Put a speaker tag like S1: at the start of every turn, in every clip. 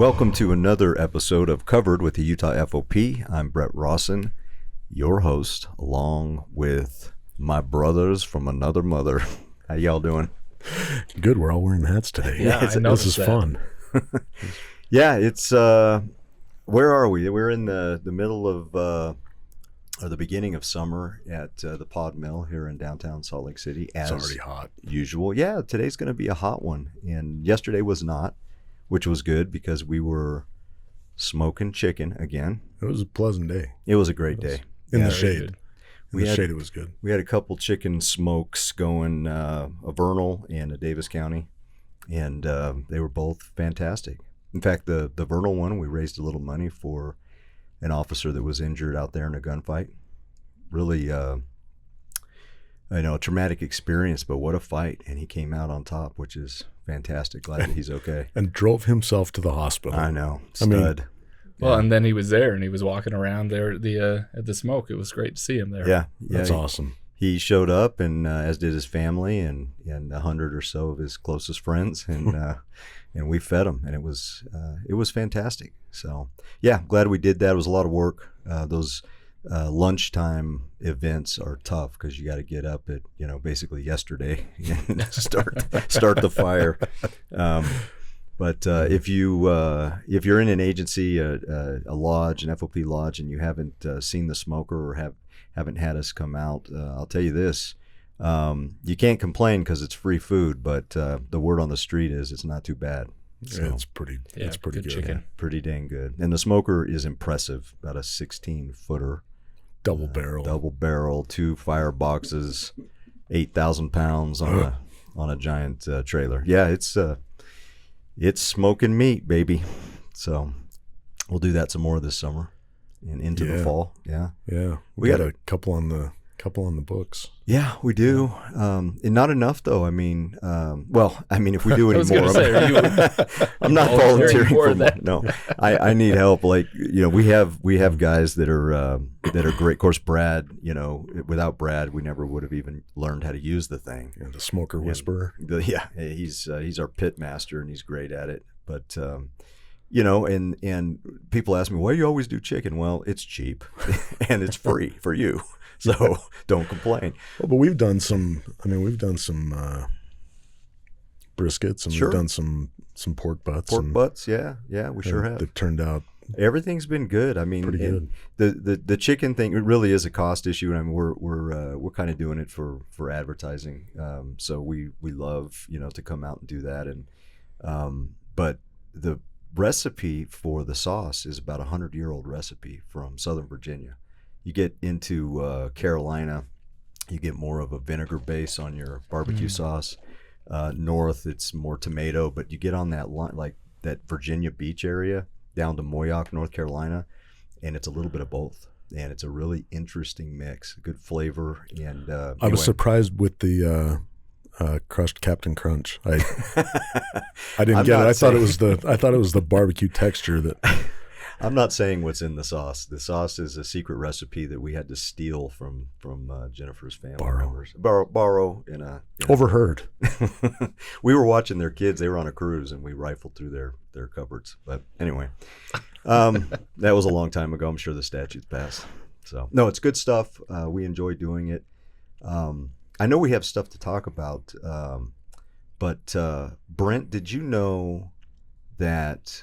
S1: Welcome to another episode of Covered with the Utah FOP. I'm Bret Rawson, your host, along with my brothers from another mother. How y'all doing?
S2: Good. We're all wearing hats today.
S3: Yeah,
S2: this is fun.
S1: Yeah, it's where are we? We're in the middle of or the beginning of summer at the Pod Mill here in downtown Salt Lake City. As
S2: It's already hot.
S1: Usual. Yeah, today's going to be a hot one, and yesterday was not, which was good because we were smoking chicken again.
S2: It was a pleasant day.
S1: It was a great day.
S2: In
S1: Yeah,
S2: the shade.
S1: We
S2: In the
S1: had-
S2: shade, it was good.
S1: We had a couple chicken smokes going, a Vernal and a Davis County, and they were both fantastic. In fact, the Vernal one, we raised a little money for an officer that was injured out there in a gunfight. Really, a traumatic experience, but what a fight. And he came out on top, which is fantastic. Glad that he's okay.
S2: And drove himself to the hospital.
S1: I know.
S2: I mean,
S1: Stud.
S3: Well, and then he was there, and he was walking around there at the smoke. It was great to see him there.
S1: Yeah.
S2: That's awesome.
S1: He showed up, and as did his family and 100 or so of his closest friends, and and we fed him, and it was fantastic. So yeah, glad we did that. It was a lot of work. Those lunchtime events are tough because you got to get up at basically yesterday and start the fire. But if you're in an agency, a lodge, an FOP lodge, and you haven't seen the smoker or haven't had us come out, I'll tell you this: you can't complain because it's free food. But the word on the street is it's not too bad. So,
S2: It's pretty good.
S3: chicken.
S2: Yeah.
S1: pretty dang good. And the smoker is impressive. About a 16-footer,
S2: Double barrel, 2 fire boxes, 8,000 pounds on a giant trailer. Yeah, it's smoking meat, baby. So we'll do that some more this summer and into the fall. Yeah. Yeah. We got a couple on the books.
S1: Yeah, we do. And not enough though. I mean, if we do any
S3: I was
S1: more,
S3: going to say,
S1: I'm not volunteering
S3: volunteering
S1: for
S3: for that?
S1: No, I need help. Like, we have guys that are great. Of course, Brad, without Brad, we never would have even learned how to use the thing.
S2: Yeah, the smoker whisperer.
S1: He's our pit master, and he's great at it. But and people ask me, why do you always do chicken? Well, it's cheap and it's free for you. So don't complain.
S2: Well, but we've done some briskets, and
S1: Sure.
S2: we've done some pork butts.
S1: Pork butts, yeah, we sure have.
S2: They've turned out
S1: Everything's been good. I mean,
S2: pretty good.
S1: The chicken thing, it really is a cost issue. I mean, we're kind of doing it for advertising. So we love to come out and do that. And but the recipe for the sauce is about 100-year-old recipe from Southern Virginia. You get into Carolina, you get more of a vinegar base on your barbecue sauce. North, it's more tomato, but you get on that line, like that Virginia Beach area down to Moyock, North Carolina, and it's a little bit of both. And it's a really interesting mix, good flavor. And
S2: I was surprised with the crushed Captain Crunch. I didn't get it. I thought it was the barbecue texture that.
S1: I'm not saying what's in the sauce. The sauce is a secret recipe that we had to steal from Jennifer's family members. Borrow in a
S2: Overheard.
S1: We were watching their kids. They were on a cruise, and we rifled through their cupboards. But anyway, that was a long time ago. I'm sure the statute's passed. So no, it's good stuff. We enjoy doing it. I know we have stuff to talk about, but Brent, did you know that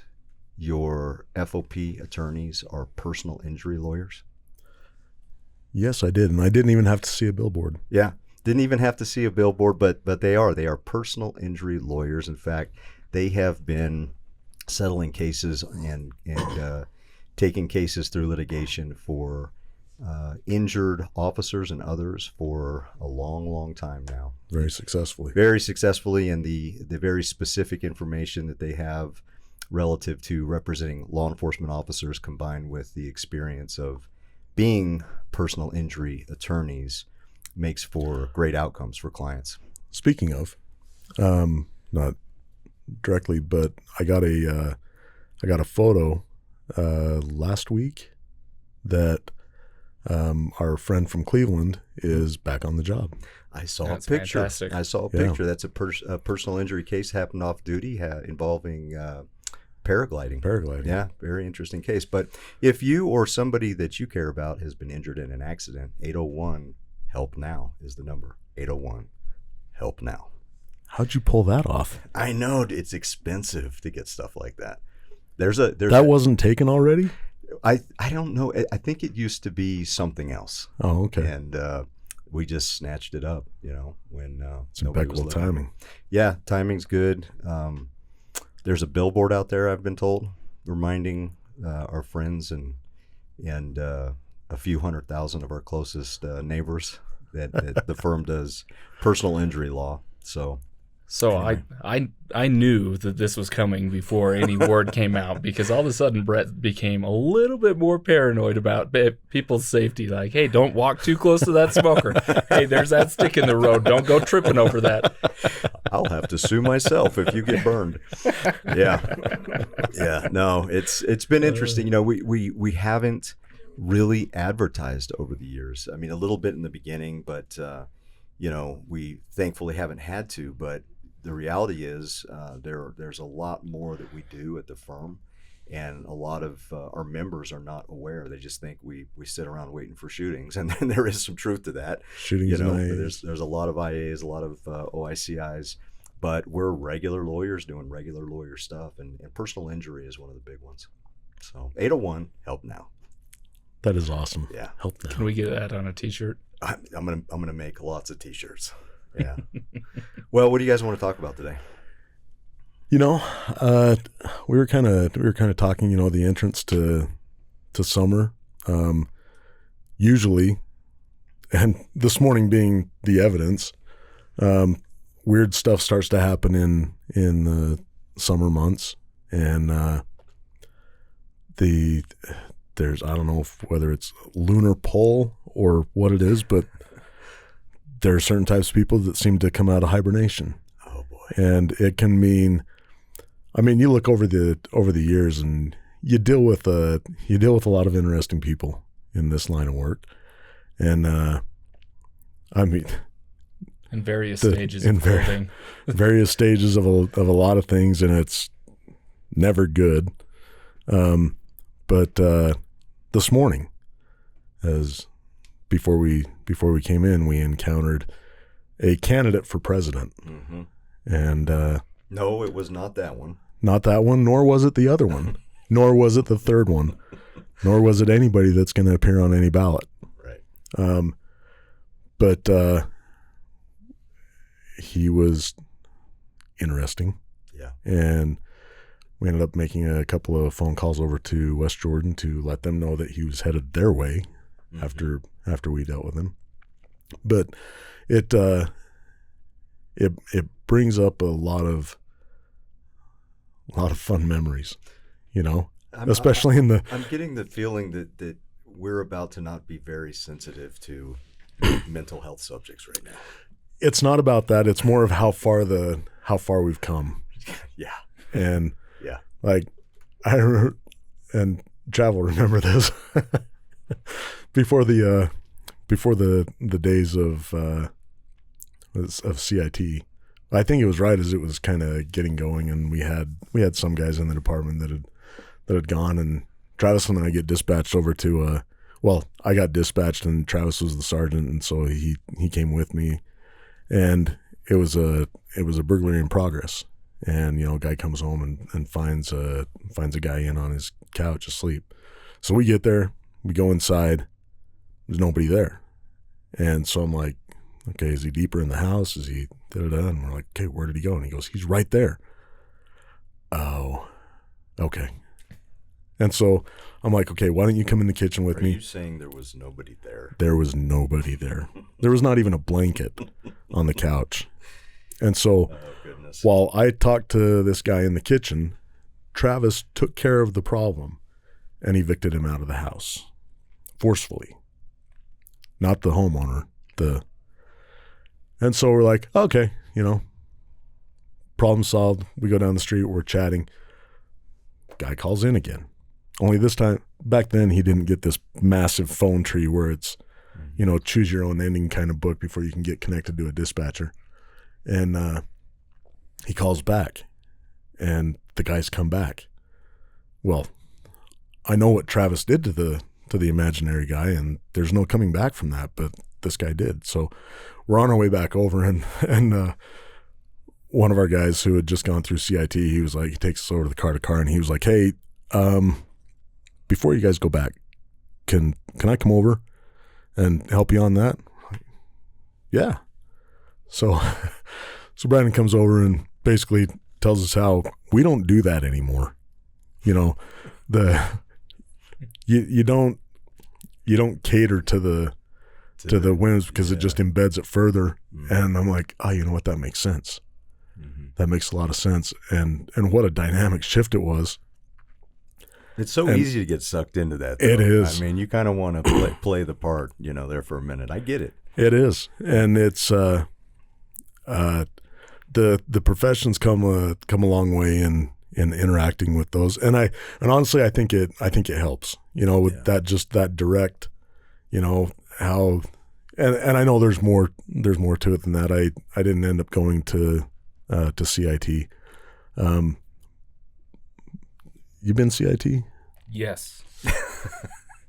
S1: your FOP attorneys are personal injury lawyers?
S2: Yes, I did, and I didn't even have to see a billboard.
S1: Yeah, didn't even have to see a billboard, but they are personal injury lawyers. In fact, they have been settling cases and taking cases through litigation for injured officers and others for a long time now.
S2: Very successfully.
S1: And the very specific information that they have relative to representing law enforcement officers, combined with the experience of being personal injury attorneys, makes for great outcomes for clients.
S2: Speaking of, not directly, but I got a photo last week that our friend from Cleveland is back on the job.
S1: I saw
S3: That's
S1: a picture.
S3: fantastic.
S1: That's a personal injury case, happened off duty, involving
S2: paragliding. Yeah, very interesting case. But if you or somebody that you care about has been injured in an accident, 801 Help Now is the number. 801 Help Now.
S1: How'd you pull that off?
S2: I know it's expensive to get stuff like that.
S1: Wasn't taken already?
S2: I don't know. I think it used to be something else.
S1: Oh, okay.
S2: And we just snatched it up, when
S1: it's impeccable timing.
S2: Yeah, timing's good. There's a billboard out there, I've been told, reminding our friends and a few 100,000 of our closest neighbors that the firm does personal injury law. So
S3: anyway. I knew that this was coming before any word came out, because all of a sudden Bret became a little bit more paranoid about people's safety. Like, hey, don't walk too close to that smoker. Hey, there's that stick in the road. Don't go tripping over that.
S2: I'll have to sue myself if you get burned. Yeah. No, it's been interesting. We haven't really advertised over the years. I mean, a little bit in the beginning, but we thankfully haven't had to. But the reality is there's a lot more that we do at the firm, and a lot of our members are not aware. They just think we sit around waiting for shootings, and then there is some truth to that.
S1: Shootings,
S2: there's a lot of IAs, a lot of OICIs, but we're regular lawyers doing regular lawyer stuff, and personal injury is one of the big ones. So 801 Help Now.
S1: That is awesome.
S2: Yeah,
S1: Help Now.
S3: Can we get that on a T-shirt?
S2: I'm gonna make lots of T-shirts. Yeah. Well, what do you guys want to talk about today?
S1: We were kind of talking. The entrance to summer. Usually, and this morning being the evidence, weird stuff starts to happen in the summer months, and there's, I don't know whether it's lunar pull or what it is, but there are certain types of people that seem to come out of hibernation.
S2: Oh boy.
S1: And it can mean, you look over the years, and you deal with a lot of interesting people in this line of work. And
S3: in various stages of building.
S1: Various stages of a lot of things, and it's never good. But this morning, before we came in, we encountered a candidate for president.
S2: Mm-hmm.
S1: And
S2: no, it was not that one.
S1: Not that one, nor was it the other one, nor was it the third one, nor was it anybody that's going to appear on any ballot.
S2: Right.
S1: But he was interesting.
S2: Yeah.
S1: And we ended up making a couple of phone calls over to West Jordan to let them know that he was headed their way. Mm-hmm. After we dealt with him. But it brings up a lot of fun memories, especially in the.
S2: I'm getting the feeling that we're about to not be very sensitive to mental health subjects right now.
S1: It's not about that. It's more of how far we've come.
S2: Yeah.
S1: And
S2: yeah,
S1: like I remember, and Trav will remember this. Before the days of CIT, I think it was right as it was kind of getting going, and we had some guys in the department that had gone, and Travis and I get dispatched over to I got dispatched, and Travis was the sergeant, and so he came with me, and it was a burglary in progress, and a guy comes home and finds a guy in on his couch asleep. So we get there, we go inside. There's nobody there. And so I'm like, okay, is he deeper in the house? Is he da-da-da? And we're like, okay, where did he go? And he goes, he's right there. Oh, okay. And so I'm like, okay, why don't you come in the kitchen with me?
S2: Are you saying there was nobody there?
S1: There was nobody there. There was not even a blanket on the couch. And so while I talked to this guy in the kitchen, Travis took care of the problem and evicted him out of the house forcefully. Not the homeowner, and so we're like, okay, problem solved. We go down the street, we're chatting. Guy calls in again. Only this time, back then he didn't get this massive phone tree where it's, choose your own ending kind of book before you can get connected to a dispatcher. And he calls back, and the guy's come back.
S4: well, I know what Travis did to the imaginary guy, and there's no coming back from that, but this guy did. So we're on our way back over, and one of our guys who had just gone through CIT, he was like, he takes us over to the car, and he was like, hey, before you guys go back, can I come over and help you on that? Yeah. So Brandon comes over and basically tells us how we don't do that anymore. You know, you don't cater to the whims, because it just embeds it further. Mm-hmm. And I'm like, oh, you know what? That makes sense. Mm-hmm. That makes a lot of sense. And what a dynamic shift it was.
S2: It's so easy to get sucked into that, though.
S4: It is.
S2: I mean, you kind of want to play the part, there for a minute. I get it.
S4: It is. And it's the professions come a long way in interacting with those. And honestly, I think it helps, with that direct, how, and I know there's more to it than that. I didn't end up going to CIT. You been CIT?
S3: Yes.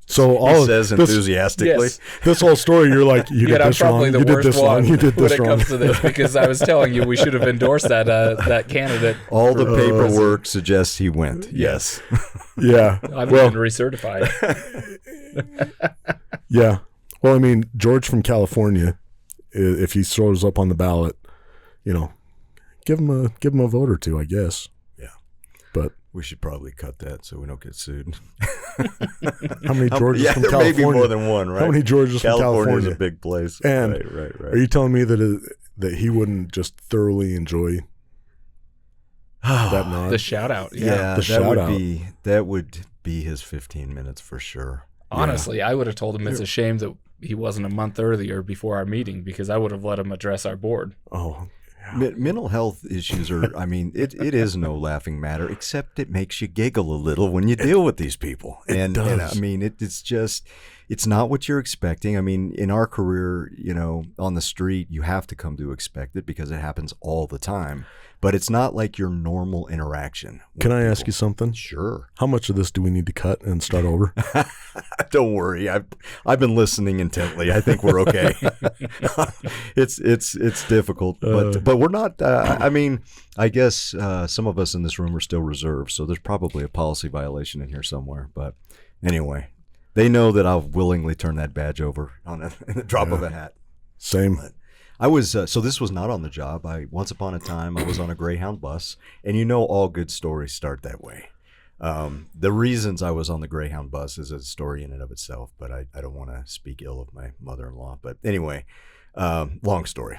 S4: So all
S2: he says enthusiastically.
S3: Yes.
S4: This whole story, you're like, you did this wrong. You did this wrong. You did this wrong.
S3: When it comes to this, because I was telling you we should have endorsed that candidate.
S2: All the paperwork suggests he went. Yes.
S4: Yeah.
S3: I'm even recertified.
S4: Yeah. Well, I mean, George from California, if he throws up on the ballot, give him a vote or two, I guess.
S2: Yeah.
S4: But
S2: we should probably cut that so we don't get sued.
S4: How many Georges from
S2: there
S4: California?
S2: May be more than one, right?
S4: How many Georges from California?
S2: California's a big place.
S4: And
S2: right.
S4: Are you telling me that he wouldn't just thoroughly enjoy that nod?
S3: The shout out.
S2: Yeah,
S4: the shout out.
S2: That would be his 15 minutes for sure.
S3: Honestly, I would have told him it's a shame that he wasn't a month earlier before our meeting, because I would have let him address our board.
S4: Oh,
S2: mental health issues are, it is no laughing matter, except it makes you giggle a little when you deal with these people.
S4: It does.
S2: It's just, it's not what you're expecting. In our career, on the street, you have to come to expect it because it happens all the time. But it's not like your normal interaction.
S4: Can I ask you something?
S2: Sure.
S4: How much of this do we need to cut and start over?
S2: Don't worry. I've been listening intently. I think we're okay. It's difficult, but we're not. I guess some of us in this room are still reserved, so there's probably a policy violation in here somewhere. But anyway, they know that I'll willingly turn that badge over in the drop of a hat.
S4: Same.
S2: But I was so this was not on the job. Once upon a time I was on a Greyhound bus, and all good stories start that way. The reasons I was on the Greyhound bus is a story in and of itself, but I don't want to speak ill of my mother-in-law. But anyway, long story.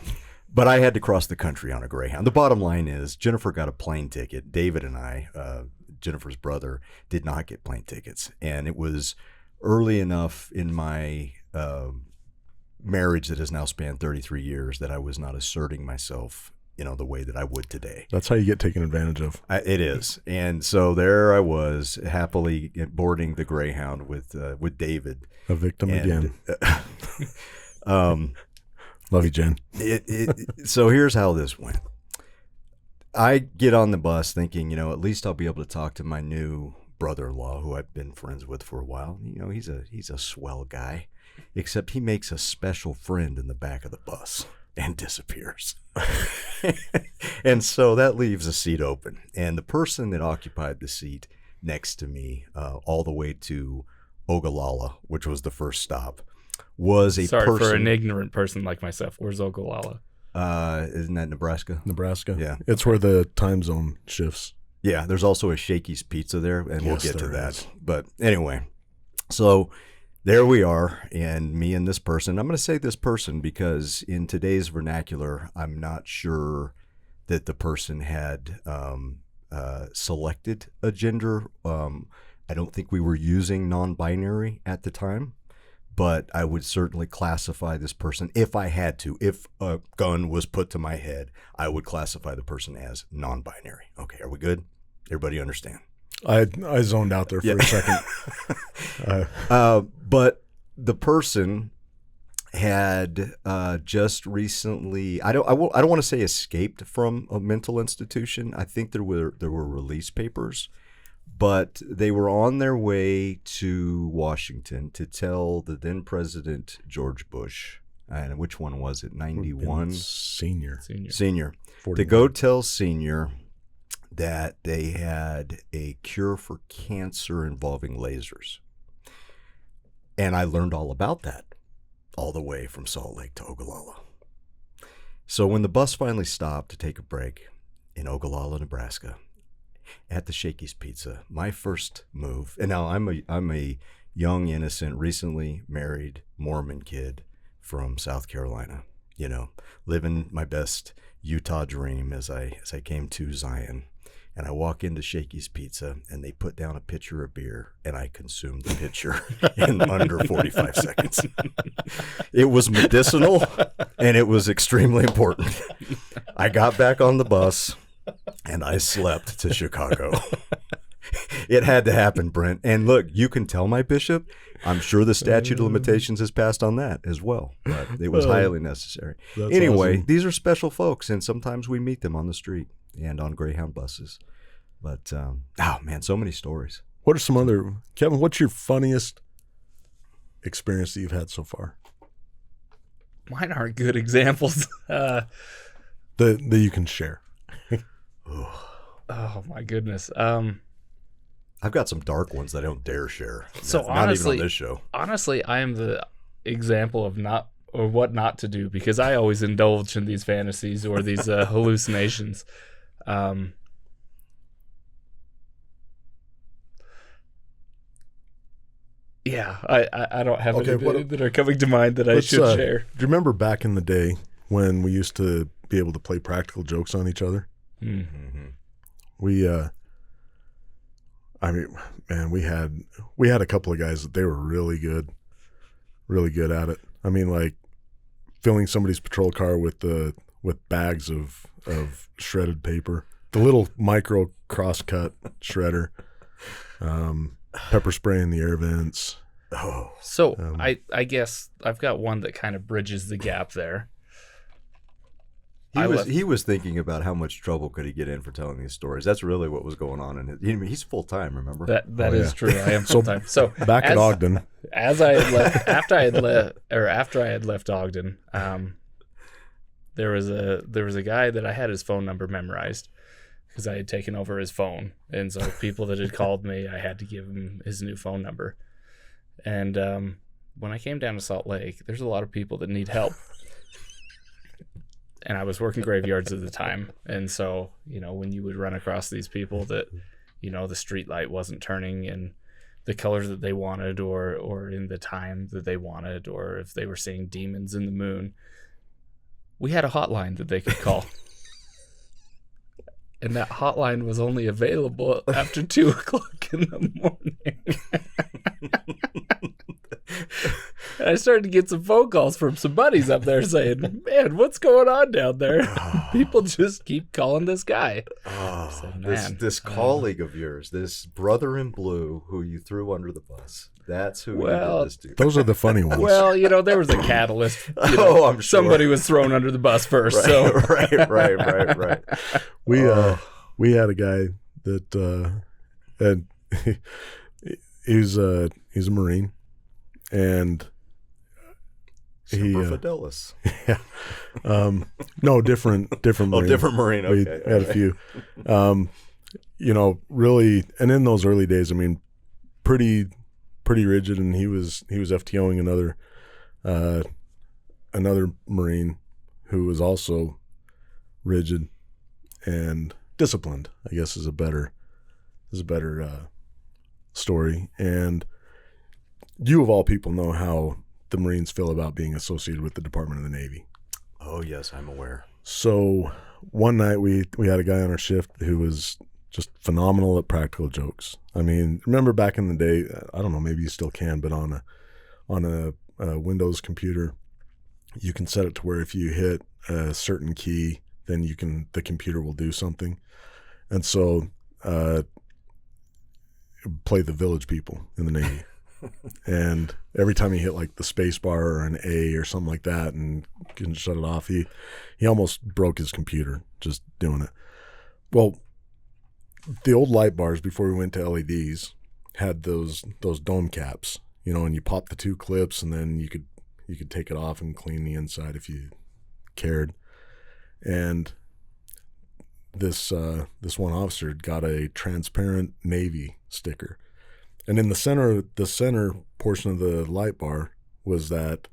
S2: But I had to cross the country on a Greyhound. The bottom line is Jennifer got a plane ticket. David and I, Jennifer's brother, did not get plane tickets, and it was early enough in my marriage that has now spanned 33 years that I was not asserting myself, the way that I would today.
S4: That's how you get taken advantage of.
S2: It is. And so there I was, happily boarding the Greyhound with David.
S4: A victim again. Love you, Jen.
S2: So here's how this went. I get on the bus thinking, at least I'll be able to talk to my new brother-in-law, who I've been friends with for a while. He's a swell guy. Except he makes a special friend in the back of the bus and disappears. And so that leaves a seat open. And the person that occupied the seat next to me all the way to Ogallala, which was the first stop, was a person.
S3: For an ignorant person like myself, where's Ogallala?
S2: Isn't that Nebraska?
S4: Nebraska.
S2: Yeah.
S4: It's where the time zone shifts.
S2: Yeah, there's also a Shakey's Pizza there, and we'll get to that.
S4: Is.
S2: But anyway, so there we are, and me and this person. I'm going to say this person because in today's vernacular, I'm not sure that the person had selected a gender. I don't think we were using non-binary at the time, but I would certainly classify this person if I had to. If a gun was put to my head, I would classify the person as non-binary. Okay, are we good? Everybody understand?
S4: I zoned out there for a second.
S2: But the person had just recently, I don't want to say escaped from a mental institution. I think there were release papers, But they were on their way to Washington to tell the then President George Bush, and which one was it, 91?
S4: Senior.
S2: Senior.
S4: 41.
S2: To go tell Senior that they had a cure for cancer involving lasers. And I learned all about that all the way from Salt Lake to Ogallala. So when the bus finally stopped to take a break in Ogallala, Nebraska, at the Shakey's Pizza, my first move, and now I'm a young, innocent, recently married Mormon kid from South Carolina, you know, living my best Utah dream as I came to Zion. And I walk into Shakey's Pizza, and they put down a pitcher of beer, and I consumed the pitcher in under 45 seconds. It was medicinal, and it was extremely important. I got back on the bus, and I slept to Chicago. It had to happen, Brent. And look, you can tell my bishop, I'm sure the statute of limitations has passed on that as well, but it was highly necessary. Anyway,
S4: awesome.
S2: These are special folks, and sometimes we meet them on the street and on Greyhound buses. But, oh man, so many stories.
S4: What are some other, Kevin, what's your funniest experience that you've had so far?
S3: Mine aren't good examples.
S4: That you can share.
S3: Oh my goodness.
S2: I've got some dark ones that I don't dare share.
S3: So
S2: not
S3: honestly,
S2: even on this show.
S3: Honestly, I am the example of what not to do, because I always indulge in these fantasies or these hallucinations. Yeah, I don't have any that are coming to mind that I should share.
S4: Do you remember back in the day when we used to be able to play practical jokes on each other?
S3: Mm-hmm.
S4: We, I mean, man, we had a couple of guys that they were really good at it. I mean, like filling somebody's patrol car with bags of shredded paper, the little micro crosscut shredder, pepper spray in the air vents.
S2: Oh,
S3: so I guess I've got one that kind of bridges the gap there.
S2: He was thinking about how much trouble could he get in for telling these stories. That's really what was going on in it. He's full time, remember?
S3: That is true. I am full time. So
S4: back at Ogden,
S3: as I had left, after I had left Ogden, there was a guy that I had his phone number memorized because I had taken over his phone, and so people that had called me, I had to give him his new phone number. And when I came down to Salt Lake, there's a lot of people that need help. And I was working graveyards at the time. And so, when you would run across these people that, the street light wasn't turning in the colors that they wanted or in the time that they wanted, or if they were seeing demons in the moon, we had a hotline that they could call. And that hotline was only available after 2:00 in the morning. And I started to get some phone calls from some buddies up there saying, "Man, what's going on down there? People just keep calling this guy."
S2: This colleague of yours, this brother in blue who you threw under the bus. That's who you did this to.
S4: Those are the funny ones.
S3: Well, there was a catalyst.
S2: I'm sure.
S3: Somebody was thrown under the bus first.
S2: Right,
S3: so
S2: right.
S4: We had a guy that and he's a Marine, and
S2: Semper Fidelis.
S4: Yeah. No, different Marine.
S2: Oh, different Marine. Okay.
S4: We had a few. Really, and in those early days, I mean, pretty rigid, and he was FTOing another Marine who was also rigid and disciplined, I guess is a better story. And you of all people know how the Marines feel about being associated with the Department of the Navy.
S2: Oh yes, I'm aware.
S4: So one night we had a guy on our shift who was just phenomenal at practical jokes. I mean, remember back in the day, I don't know, maybe you still can, but on a Windows computer, you can set it to where if you hit a certain key, then the computer will do something. And so play the Village People in the Navy. And every time he hit like the space bar or an A or something like that and couldn't shut it off, he almost broke his computer just doing it. Well, the old light bars before we went to LEDs had those dome caps, you know, and you pop the 2 clips, and then you could take it off and clean the inside if you cared. And this one officer got a transparent Navy sticker, and in the center portion of the light bar was that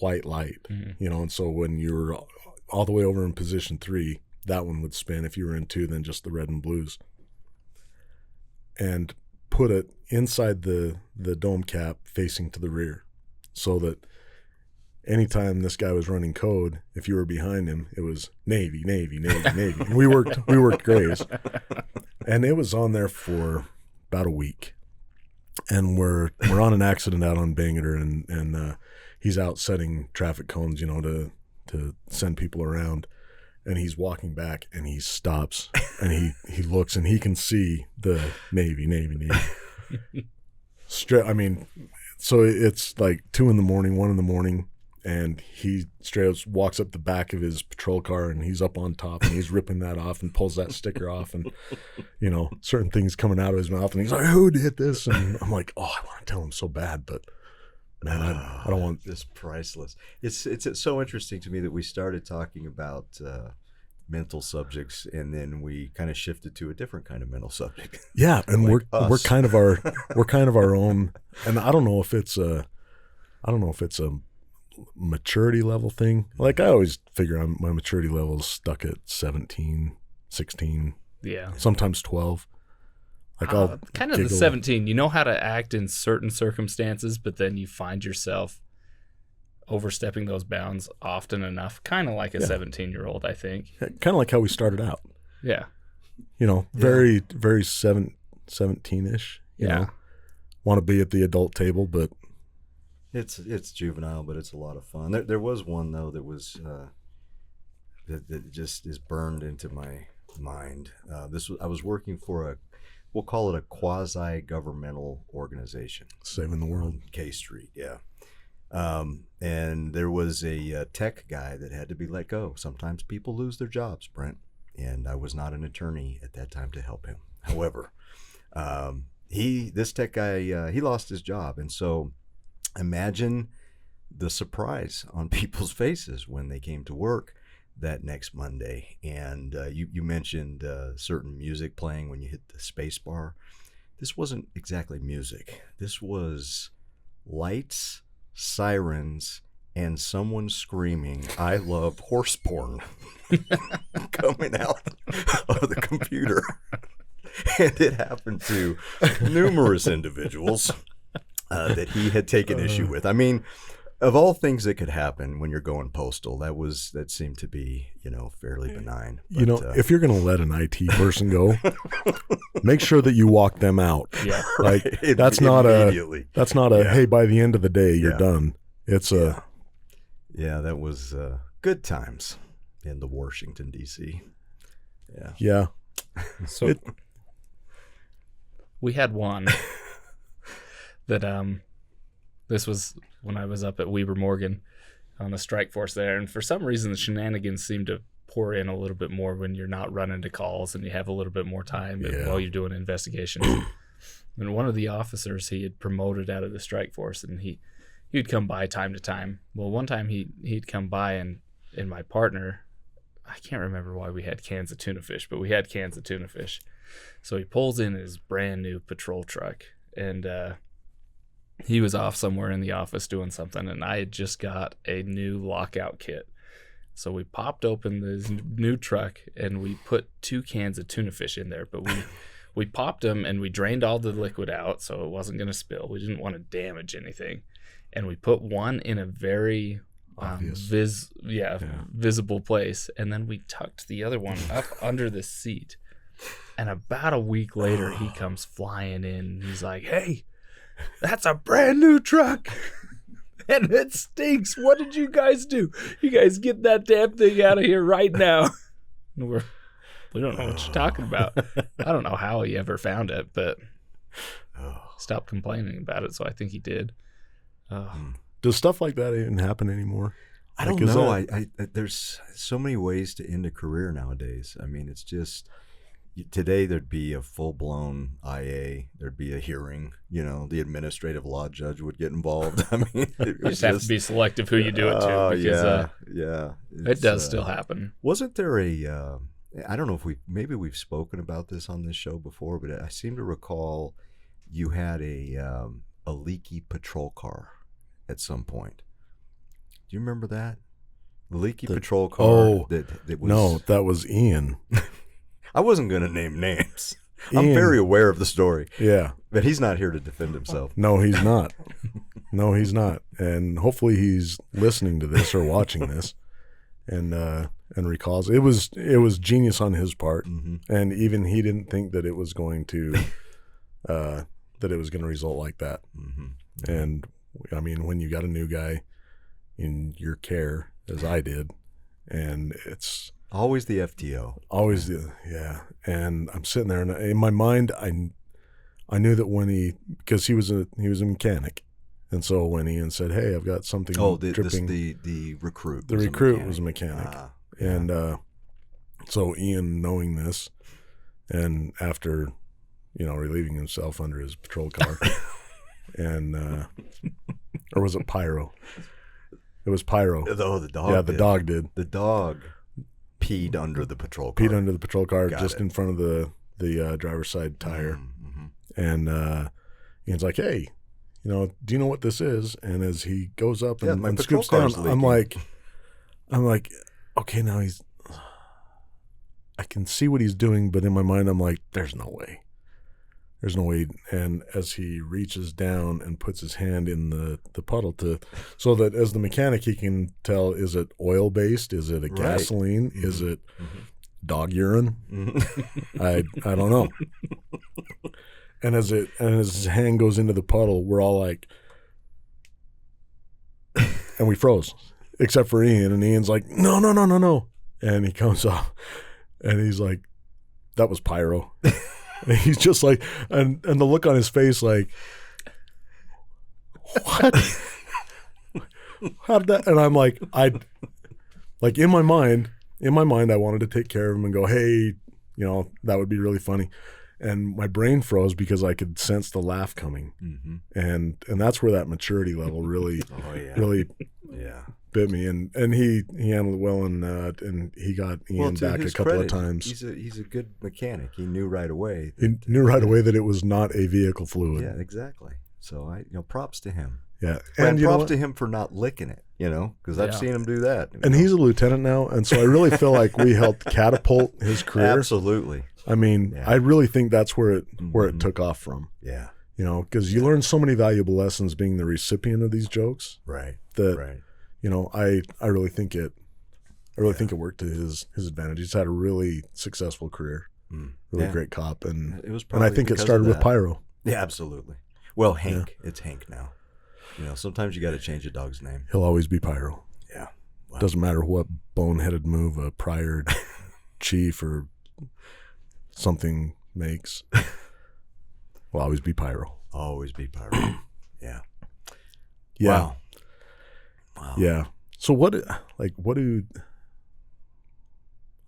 S4: white light, you know, and so when you were all the way over in position 3, that one would spin. If you were in 2, then just the red and blues. And put it inside the dome cap facing to the rear, so that anytime this guy was running code, if you were behind him, it was Navy, Navy, Navy, Navy. And we worked grays. And it was on there for about a week. And we're on an accident out on Bangerter, and he's out setting traffic cones, you know, to send people around. And he's walking back, and he stops, and he looks, and he can see the Navy, Navy, Navy. I mean, so it's like 2 in the morning, 1 in the morning, and he straight up walks up the back of his patrol car, and he's up on top, and he's ripping that off and pulls that sticker off, and, you know, certain things coming out of his mouth, and he's like, "Who did this?" And I'm like, "Oh, I want to tell him so bad, but man, I don't want."
S2: This priceless. It's so interesting to me that we started talking about mental subjects, and then we kind of shifted to a different kind of mental subject.
S4: Yeah, and
S2: like
S4: we're kind of our own. And I don't know if it's a maturity level thing. Like, I always figure my maturity level is stuck at 17, 16,
S3: Yeah.
S4: sometimes 12. Like, I'll
S3: kind of
S4: giggle.
S3: the 17. You know how to act in certain circumstances, but then you find yourself overstepping those bounds often enough. Kind of like a 17-year-old, I think.
S4: Kind of like how we started out.
S3: Yeah.
S4: You know, very 17-ish. You know, want to be at the adult table, but
S2: It's juvenile, but it's a lot of fun. There was one though that was that just is burned into my mind. I was working for we'll call it a quasi-governmental organization,
S4: saving the world.
S2: on K Street, yeah. And there was a tech guy that had to be let go. Sometimes people lose their jobs, Brent, and I was not an attorney at that time to help him. However, this tech guy, he lost his job, and so imagine the surprise on people's faces when they came to work that next Monday. And you mentioned certain music playing when you hit the space bar. This wasn't exactly music. This was lights, sirens, and someone screaming, "I love horse porn," coming out of the computer. And it happened to numerous individuals that he had taken issue with. I mean, of all things that could happen when you're going postal, that seemed to be, fairly benign. But,
S4: if you're going to let an IT person go, make sure that you walk them out.
S3: Yeah.
S4: Like,
S2: right.
S4: that's not a, hey, by the end of the day, you're done. It's
S2: yeah, that was good times in the Washington, D.C. Yeah.
S4: Yeah.
S3: So we had one that this was when I was up at Weber Morgan on the strike force there, and for some reason the shenanigans seem to pour in a little bit more when you're not running to calls and you have a little bit more time while you're doing investigations. And one of the officers he had promoted out of the strike force, and he'd come by time to time. Well, one time he'd come by, and my partner, I can't remember why we had cans of tuna fish, but we had cans of tuna fish. So he pulls in his brand new patrol truck, and he was off somewhere in the office doing something, and I had just got a new lockout kit. So we popped open this new truck, and we put 2 cans of tuna fish in there, but we popped them, and we drained all the liquid out so it wasn't going to spill. We didn't want to damage anything. And we put one in a very visible place, and then we tucked the other one up under the seat. And about a week later, he comes flying in. He's like, "Hey, that's a brand new truck, and it stinks. What did you guys do? You guys get that damn thing out of here right now." And we don't know what you're talking about. I don't know how he ever found it, but stopped complaining about it, so I think he did.
S4: Does stuff like that even happen anymore?
S2: I don't know. There's so many ways to end a career nowadays. I mean, it's just today there'd be a full-blown IA. There'd be a hearing. The administrative law judge would get involved. I mean,
S3: you just have to be selective who you do it to, because it does still happen.
S2: Wasn't there a? I don't know if we've spoken about this on this show before, but I seem to recall you had a leaky patrol car at some point. Do you remember that? The leaky patrol car.
S4: Oh,
S2: that was,
S4: no, that was Ian.
S2: I wasn't going to name names. I'm very aware of the story.
S4: Yeah.
S2: But he's not here to defend himself.
S4: No, he's not. No, he's not. And hopefully he's listening to this or watching this and recalls. It was genius on his part.
S2: Mm-hmm.
S4: And even he didn't think that it was going to result like that.
S2: Mm-hmm.
S4: And I mean, when you got a new guy in your care, as I did, and it's
S2: always the FTO.
S4: Always yeah. And I'm sitting there, and in my mind, I knew that because he was a mechanic, and so when Ian said, "Hey, I've got something dripping,"
S2: the recruit.
S4: The recruit was a mechanic,
S2: yeah.
S4: And so Ian, knowing this, and after relieving himself under his patrol car, and or was it Pyro? It was Pyro.
S2: Oh, the dog.
S4: Yeah, the dog did.
S2: The dog peed under the patrol car.
S4: Peed under the patrol car, just
S2: it.
S4: in front of the driver's side tire.
S2: Mm-hmm.
S4: And Ian's like, "Hey, do you know what this is?" And as he goes up and scoops down, I'm like, okay, now I can see what he's doing, but in my mind, I'm like, there's no way. There's no way. And as he reaches down and puts his hand in the puddle so that as the mechanic, he can tell, is it oil based? Is it a gasoline?
S2: Mm-hmm.
S4: Is it dog urine?
S2: Mm-hmm.
S4: I don't know. And as his hand goes into the puddle, we're all like, and we froze, except for Ian. And Ian's like, no. And he comes up and he's like, that was Pyro. And he's just like, and the look on his face, like, what? How did that? And I'm like, in my mind, I wanted to take care of him and go, hey, that would be really funny. And my brain froze because I could sense the laugh coming.
S2: Mm-hmm.
S4: And that's where that maturity level really, really bit me. And he handled it well, and he got Ian back a couple of times.
S2: He's a good mechanic. He knew right away.
S4: He knew right away that it was not a vehicle fluid.
S2: Yeah, exactly. So props to him.
S4: Yeah,
S2: and props to him for not licking it. Because I've seen him do that.
S4: And he's a lieutenant now, and so I really feel like we helped catapult his career.
S2: Absolutely.
S4: I mean, I really think that's where it took off from.
S2: Yeah.
S4: Because you learn so many valuable lessons being the recipient of these jokes.
S2: Right.
S4: That I really think it think it worked to his advantage. He's had a really successful career. Really great cop, and I think it started with Pyro.
S2: Yeah, absolutely. Well, Hank, it's Hank now. Sometimes you got to change a dog's name.
S4: He'll always be Pyro.
S2: Yeah. Wow.
S4: Doesn't matter what boneheaded move a prior chief or something makes. Will always be Pyro.
S2: Always be Pyro. Yeah.
S4: Yeah.
S2: Wow.
S4: Yeah. So what do I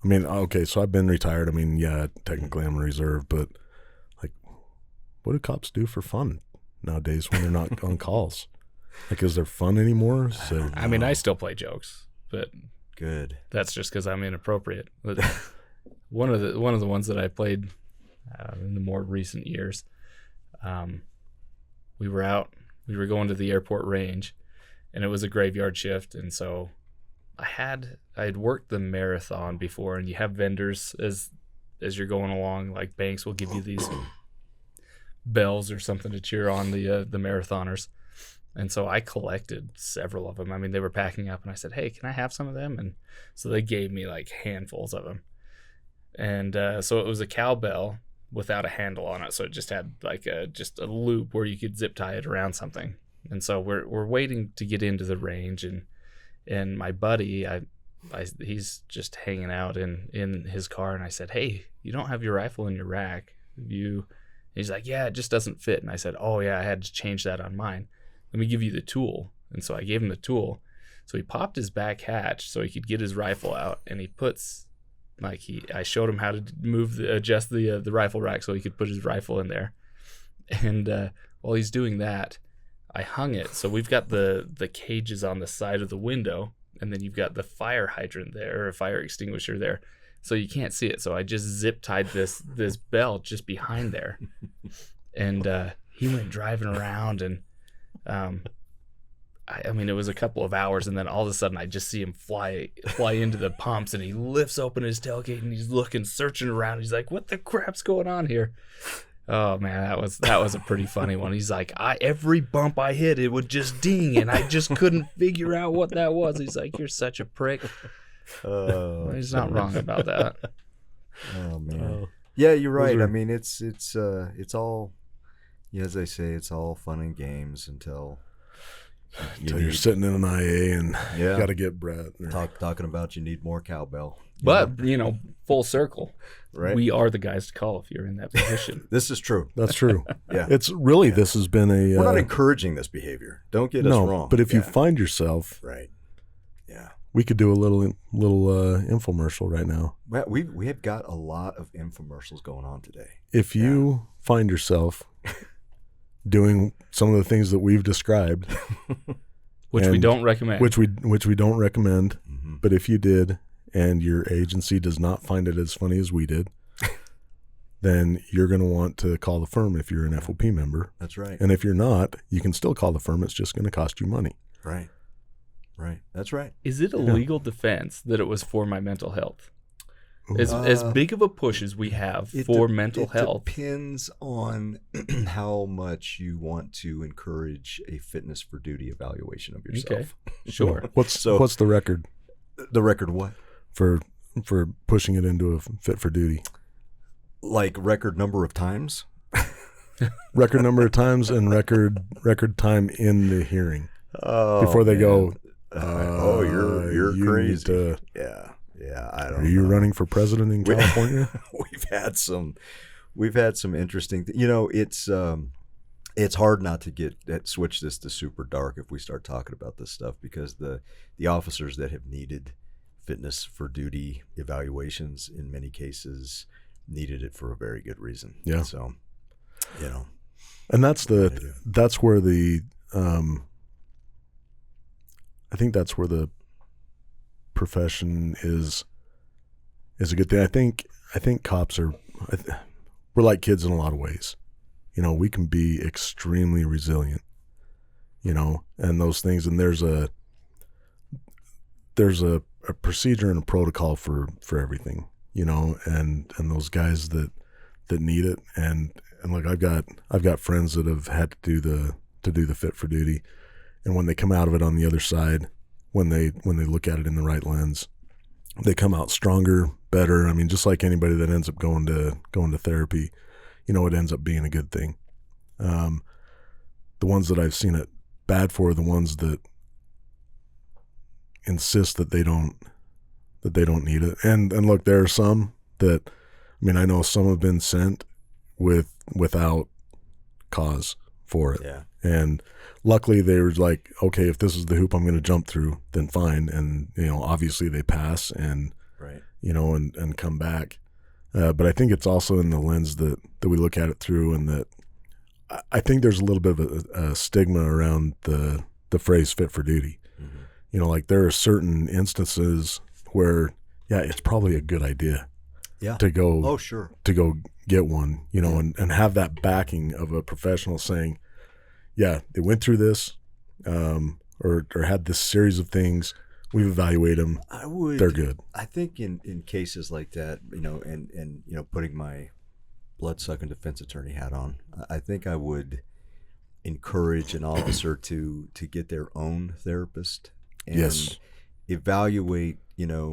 S4: mean, okay, so I've been retired. I mean, yeah, technically I'm in reserve, but what do cops do for fun nowadays when they're not on calls? Is there fun anymore?
S3: I mean, I still play jokes, but
S2: good.
S3: That's just because I'm inappropriate. But one of the ones that I played in the more recent years, we were going to the airport range, and it was a graveyard shift, and so I had worked the marathon before, and you have vendors as you're going along. Like banks will give you these bells or something to cheer on the marathoners, and so I collected several of them. I mean, they were packing up, and I said, "Hey, can I have some of them?" And so they gave me handfuls of them, and so it was a cowbell without a handle on it, so it just had just a loop where you could zip tie it around something. And so we're waiting to get into the range, and my buddy, he's just hanging out in his car, and I said, "Hey, you don't have your rifle in your rack. He's like, "Yeah, it just doesn't fit." And I said, "Oh yeah, I had to change that on mine. Let me give you the tool." And so I gave him the tool. So he popped his back hatch so he could get his rifle out, and he puts Like I showed him how to adjust the rifle rack so he could put his rifle in there. And while he's doing that, I hung it. So we've got the cages on the side of the window, and then you've got the fire hydrant there, or a fire extinguisher there. So you can't see it. So I just zip tied this belt just behind there. And he went driving around, and I mean, it was a couple of hours, and then all of a sudden I just see him fly into the pumps, and he lifts open his tailgate, and he's looking, searching around. He's like, what the crap's going on here? Oh man, that was a pretty funny one. He's like, every bump I hit, it would just ding, and I just couldn't figure out what that was. He's like, you're such a prick. He's not wrong about that.
S2: Oh man. Yeah, you're right. I mean, it's all, as they say, it's all fun and games until
S4: you're sitting in an IA and you got to get Bret.
S2: Talking about you need more cowbell.
S3: But, full circle.
S2: Right.
S3: We are the guys to call if you're in that position.
S2: This is true.
S4: That's true.
S2: Yeah.
S4: It's really, this has been a...
S2: We're not encouraging this behavior. Don't get us wrong.
S4: But if you find yourself...
S2: Right. Yeah.
S4: We could do a little infomercial right now.
S2: Well, we have got a lot of infomercials going on today.
S4: If you find yourself doing some of the things that we've described...
S3: which we don't recommend.
S4: Which we don't recommend.
S2: Mm-hmm.
S4: But if you did... and your agency does not find it as funny as we did, then you're going to want to call the firm if you're an FOP member.
S2: That's right.
S4: And if you're not, you can still call the firm. It's just going to cost you money.
S2: Right. Right. That's right.
S3: Is it a legal defense that it was for my mental health? As big of a push as we have for mental health.
S2: It depends on how much you want to encourage a fitness for duty evaluation of yourself.
S3: Okay. Sure.
S4: What's the record?
S2: The record what?
S4: For pushing it into a fit for duty,
S2: like record number of times,
S4: record number of times, and record time in the hearing before they go.
S2: You're crazy. Yeah. I don't.
S4: Are you running for president in California?
S2: We've had some interesting. It's hard not to switch this to super dark if we start talking about this stuff, because the officers that have needed fitness for duty evaluations in many cases needed it for a very good reason.
S4: Yeah.
S2: So,
S4: and that's where the I think that's where the profession is a good thing. I think cops we're like kids in a lot of ways. We can be extremely resilient, and those things, and there's a procedure and a protocol for everything, and those guys that need it. And look, I've got friends that have had to do the fit for duty. And when they come out of it on the other side, when they look at it in the right lens, they come out stronger, better. I mean, just like anybody that ends up going to therapy, it ends up being a good thing. The ones that I've seen it bad for are the ones that insist that they don't need it. And look, there are some that, I know some have been sent without cause for it.
S2: Yeah.
S4: And luckily they were like, okay, if this is the hoop I'm going to jump through, then fine. And, obviously they pass and,
S2: right.
S4: And come back. But I think it's also in the lens that we look at it through, and that I think there's a little bit of a stigma around the phrase fit for duty. Mm-hmm. Like there are certain instances where, it's probably a good idea to go, to go get one, and have that backing of a professional saying, they went through this, or had this series of things. We've evaluated them. They're good.
S2: I think in cases like that, and putting my blood-sucking defense attorney hat on, I think I would encourage an officer to get their own therapist and evaluate,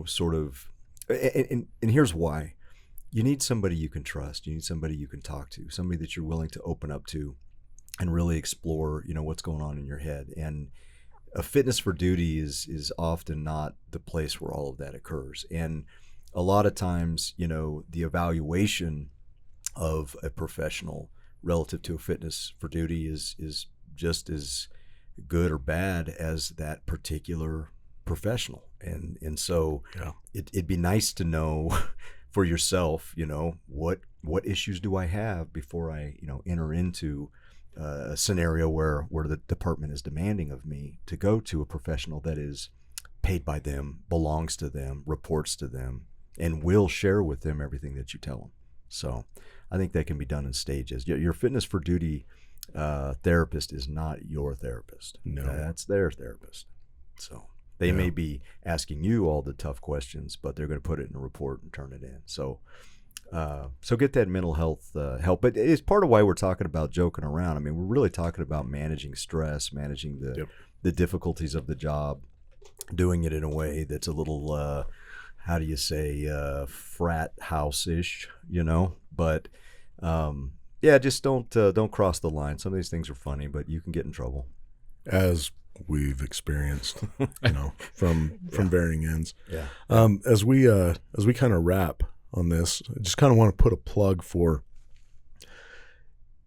S2: sort of, and here's why. You need somebody you can trust. You need somebody you can talk to, somebody that you're willing to open up to and really explore, what's going on in your head. And a fitness for duty is often not the place where all of that occurs. And a lot of times, the evaluation of a professional relative to a fitness for duty is just as good or bad as that particular professional. And so
S4: Yeah.
S2: it'd be nice to know for yourself, what issues do I have before I, enter into a scenario where the department is demanding of me to go to a professional that is paid by them, belongs to them, reports to them, and will share with them everything that you tell them. So I think that can be done in stages. Your fitness for duty therapist is not your therapist.
S4: No.
S2: That's their therapist. So they may be asking you all the tough questions, but they're going to put it in a report and turn it in. So get that mental health help. But it's part of why we're talking about joking around. I mean, we're really talking about managing stress, managing the difficulties of the job, doing it in a way that's a little, how do you say, frat house-ish, But just don't cross the line. Some of these things are funny, but you can get in trouble.
S4: As we've experienced, from varying ends.
S2: Yeah.
S4: As we kind of wrap on this, I just kind of want to put a plug for,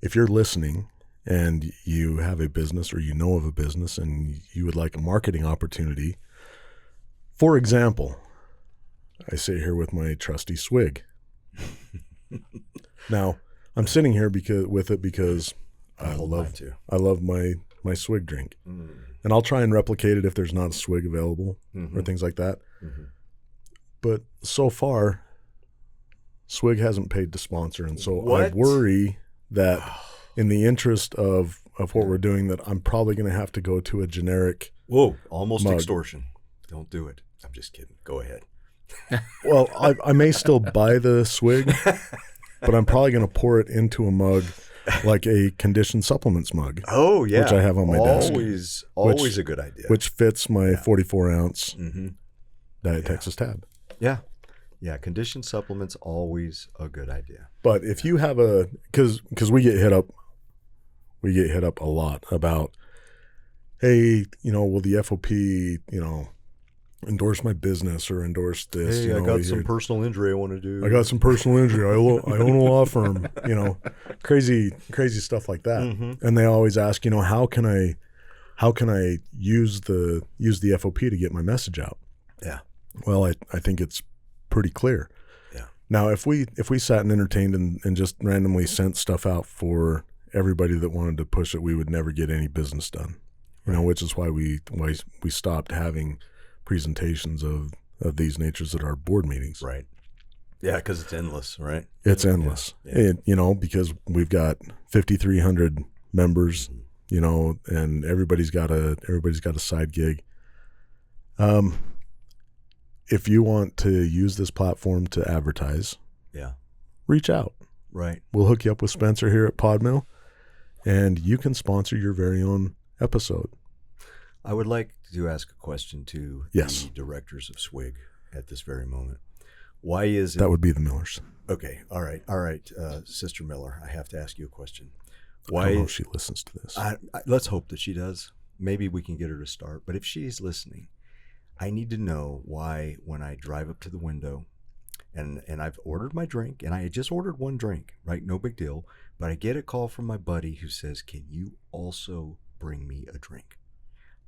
S4: if you're listening and you have a business or you know of a business and you would like a marketing opportunity. For example, I sit here with my trusty swig. Now, I'm sitting here because I love my swig drink. And I'll try and replicate it if there's not a swig available or things like that. But so far, swig hasn't paid to sponsor, and so I worry that in the interest of what we're doing, that I'm probably going to have to go to a generic.
S2: Whoa, almost
S4: mug.
S2: Extortion. Don't do it. I'm just kidding. Go ahead.
S4: Well, I may still buy the swig, but I'm probably going to pour it into a mug, like a conditioned supplements mug.
S2: Oh, yeah.
S4: Which I have on my desk.
S2: Always a good idea.
S4: Which fits my 44-ounce Diet Texas tab.
S2: Yeah. Yeah, conditioned supplements, always a good idea.
S4: But if you have because we get hit up a lot about, hey, will the FOP, endorse my business or endorse this?
S2: Hey, I got some personal injury I want to do.
S4: I got some personal injury. I own a law firm. Crazy stuff like that. And they always ask, how can I use the FOP to get my message out?
S2: Yeah.
S4: Well, I think it's pretty clear.
S2: Yeah.
S4: Now, if we sat and entertained and just randomly sent stuff out for everybody that wanted to push it, we would never get any business done. Which is why we stopped having presentations of these natures at our board meetings.
S2: Right. Yeah, because it's endless, right?
S4: It's endless.
S2: Yeah.
S4: Because we've got 5,300 members, and everybody's got a side gig. If you want to use this platform to advertise, reach out.
S2: Right.
S4: We'll hook you up with Spencer here at Podmill, and you can sponsor your very own episode.
S2: I would like to ask a question to the directors of SWIG at this very moment. Why is it...
S4: That would be the Millers.
S2: Okay. All right. Sister Miller, I have to ask you a question.
S4: I don't know if she listens to this.
S2: Let's hope that she does. Maybe we can get her to start. But if she's listening, I need to know why, when I drive up to the window and I've ordered my drink, and I just ordered one drink, right? No big deal. But I get a call from my buddy who says, can you also bring me a drink?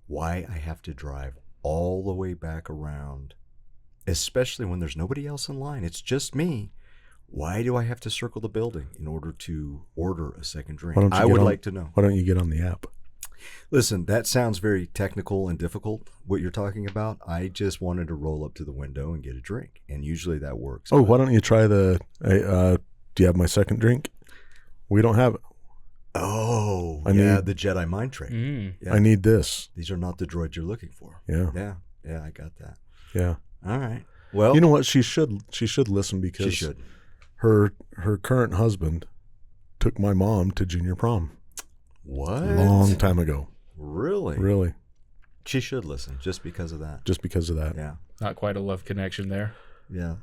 S2: Why I have to drive all the way back around, especially when there's nobody else in line. It's just me. Why do I have to circle the building in order to order a second drink? I would like to know.
S4: Why don't you get on the app?
S2: Listen, that sounds very technical and difficult, what you're talking about. I just wanted to roll up to the window and get a drink, and usually that works.
S4: Oh, why don't you try do you have my second drink? We don't have it.
S2: Oh, the Jedi mind trick. Yeah.
S4: I need this.
S2: These are not the droids you're looking for.
S4: Yeah,
S2: I got that.
S4: Yeah.
S2: All right. Well,
S4: you know what? She should listen, because
S2: she should.
S4: Her current husband took my mom to junior prom.
S2: What?
S4: A long time ago.
S2: Really?
S4: Really.
S2: She should listen just because of that.
S4: Just because of that.
S2: Yeah.
S3: Not quite a love connection there.
S2: Yeah.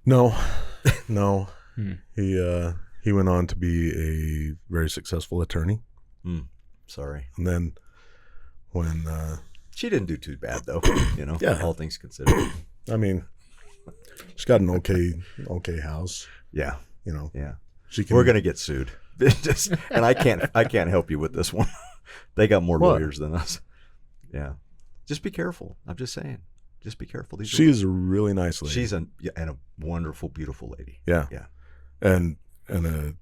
S4: No. He went on to be a very successful attorney.
S2: Sorry.
S4: And then when
S2: she didn't do too bad though, all things considered.
S4: I mean, she's got an okay house.
S2: Yeah.
S4: Yeah.
S2: We're gonna get sued. And I can't help you with this one. They got more lawyers than us. Yeah. Just be careful. I'm just saying. Just be careful.
S4: She is a really nice lady.
S2: She's and a wonderful, beautiful lady.
S4: Yeah.
S2: Yeah.
S4: And a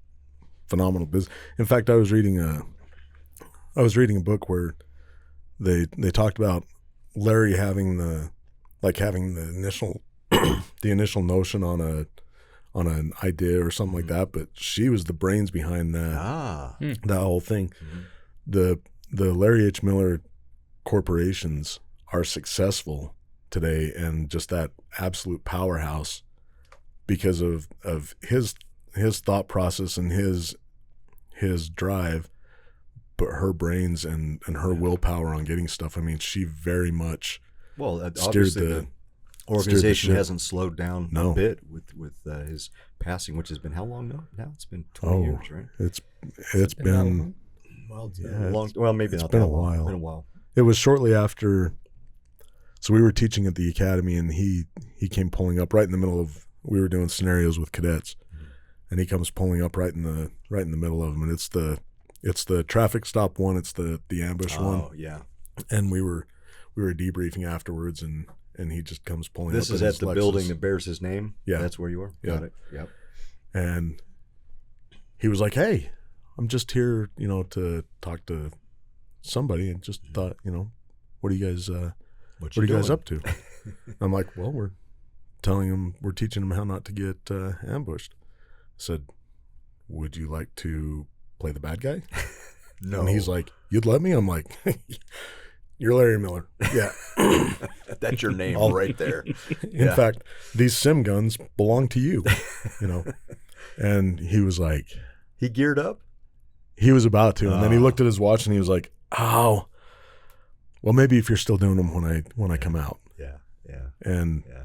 S4: phenomenal business. In fact, I was reading a book where they talked about Larry having the initial the initial notion on an idea or something like that, but she was the brains behind that that whole thing. Mm-hmm. The Larry H. Miller corporations are successful today, and just that absolute powerhouse because of his thought process and his drive, but her brains and her willpower on getting stuff. I mean, she very much
S2: steered the organization hasn't slowed down
S4: a
S2: bit with his passing, which has been how long now? It's been 20 years, right?
S4: It's been
S2: maybe
S4: it's
S2: not
S4: been
S2: that
S4: a while.
S2: It's been a while.
S4: It was shortly after. So we were teaching at the academy, and he came pulling up right in the middle of. We were doing scenarios with cadets, and he comes pulling up right in the middle of them, and it's the traffic stop one. It's the ambush one.
S2: Oh yeah.
S4: And we were debriefing afterwards, and he just comes pulling
S2: This
S4: up.
S2: This is at the Lexus building that bears his name?
S4: Yeah.
S2: That's where you are?
S4: Yeah.
S2: Got it. Yep.
S4: And he was like, "Hey, I'm just here, to talk to somebody, and just thought, what are you guys what are you guys up to?" I'm like, "Well, we're teaching them how not to get ambushed." I said, "Would you like to play the bad guy?"
S2: No.
S4: And he's like, "You'd let me?" I'm like, "You're Larry Miller." Yeah.
S2: That's your name right there.
S4: In fact, these sim guns belong to you, And he was like,
S2: he geared up?
S4: He was about to, and then he looked at his watch and he was like, "Oh, well, maybe if you're still doing them when I come out."
S2: Yeah. Yeah.
S4: And
S2: yeah.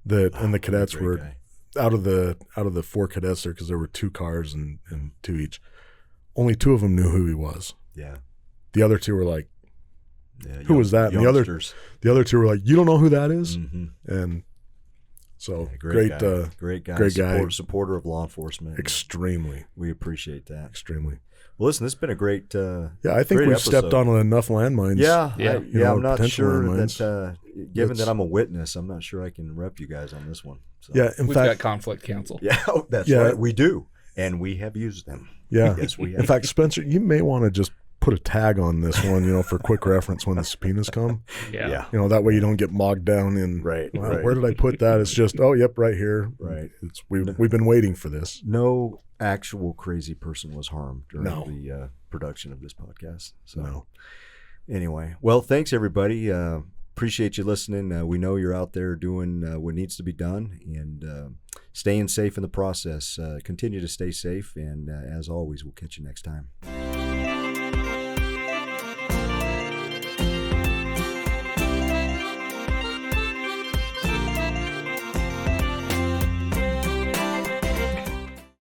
S4: the cadets were
S2: guy.
S4: out of the 4 cadets there, because there were 2 cars and 2 each. Only 2 of them knew who he was.
S2: Yeah.
S4: The other 2 were like,
S2: Yeah,
S4: "Who was that?" And the other 2 were like, "You don't know who that is?"
S2: Mm-hmm.
S4: And so
S2: great
S4: guy,
S2: supporter of law enforcement.
S4: Extremely.
S2: We appreciate that.
S4: Extremely.
S2: Well, listen, this has been a great.
S4: I think we've stepped on enough landmines.
S2: Yeah. I'm not sure
S4: landmines.
S2: that. Given that I'm a witness, I'm not sure I can rep you guys on this one. So.
S4: Yeah,
S3: We've got conflict counsel.
S2: Yeah, that's right. We do, and we have used them.
S4: Yeah.
S2: Yes, we have.
S4: In fact, Spencer, you may want to just put a tag on this one, for quick reference when the subpoenas come.
S3: Yeah.
S4: That way you don't get bogged down in,
S2: right.
S4: Where did I put that? It's just, oh, yep, right here.
S2: Right.
S4: We've been waiting for this.
S2: No actual crazy person was harmed during
S4: No.
S2: the production of this podcast. So
S4: No.
S2: Anyway, well, thanks everybody. Appreciate you listening. We know you're out there doing what needs to be done, and staying safe in the process. Continue to stay safe, and as always, we'll catch you next time.